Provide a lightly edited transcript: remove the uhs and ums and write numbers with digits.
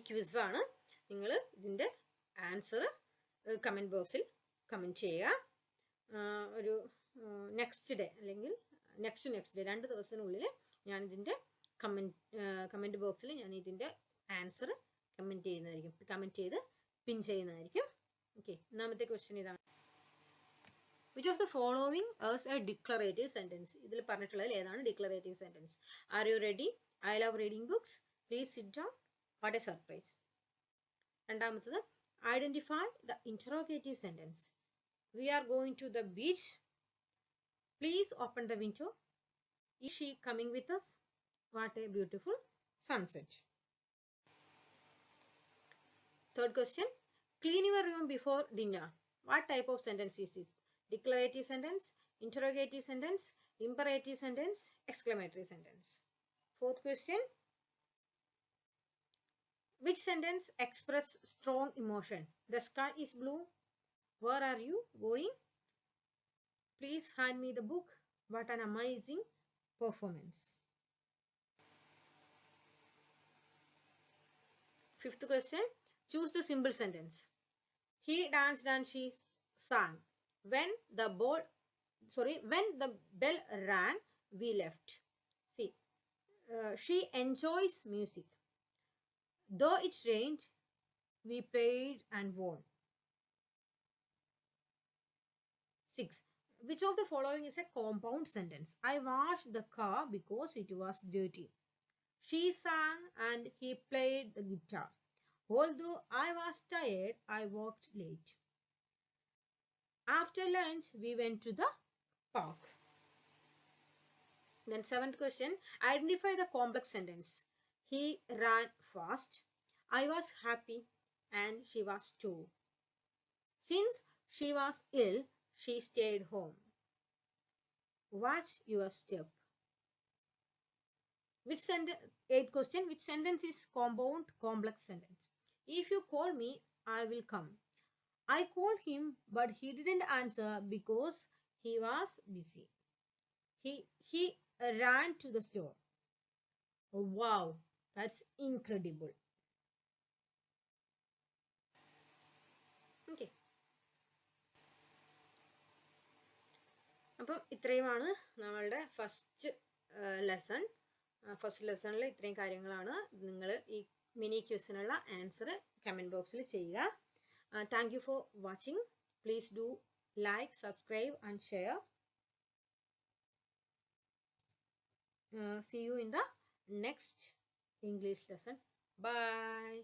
Quiz ആണ്. നിങ്ങൾ ഇതിൻ്റെ ആൻസർ കമൻറ്റ് ബോക്സിൽ കമൻറ്റ് ചെയ്യുക. ഒരു നെക്സ്റ്റ് ഡേ അല്ലെങ്കിൽ നെക്സ്റ്റ് ഡേ 2 ദിവസത്തിനുള്ളിൽ ഞാനിതിൻ്റെ കമൻറ്റ് ബോക്സിൽ ഞാൻ ഇതിൻ്റെ ആൻസർ കമൻറ്റ് ചെയ്ത് പിൻ ചെയ്യുന്നതായിരിക്കും. ഓക്കെ, ഒന്നാമത്തെ ക്വസ്റ്റ്യൻ ഇതാണ്. Which of the following is a declarative sentence? ഇതിൽ പറഞ്ഞിട്ടുള്ളതിൽ ഏതാണ് declarative sentence? Are you ready? I love reading books. Please sit down. What a surprise. രണ്ടാമത്തത് identify the interrogative sentence. We are going to the beach. Please open the window. Is she coming with us? What a beautiful sunset. Third question, clean your room before dinner. What type of sentence is this? Declarative sentence, interrogative sentence, imperative sentence, exclamatory sentence. Fourth question, which sentence express strong emotion? The sky is blue. Where are you going? Please hand me the book. What an amazing performance. Fifth question, choose the simple sentence. He danced and she sang. When the bell rang, we left. See, she enjoys music. Though it rained, we played and won. 6. Which of the following is a compound sentence? I washed the car because it was dirty. She sang and he played the guitar. Although I was tired, I walked late. After lunch, we went to the park. Then 7th question, identify the complex sentence. He ran fast. I was happy and she was too. Since she was ill, she stayed home. Watch your step. Which sentence? 8th question, which sentence is compound complex sentence? If you call me, I will come. I called him, but he didn't answer because he was busy. He ran to the store. Oh, wow, that's incredible. Okay. അപ്പം ഇത്രയുമാണ് നമ്മളുടെ first lesson. First ലെസണിൽ ഇത്രയും കാര്യങ്ങളാണ്. നിങ്ങൾ ഈ mini ക്വസ്റ്റിനുള്ള answer comment ബോക്സിൽ ചെയ്യുക. Thank you for watching. Please do like, subscribe and share. See you in the next English lesson. Bye.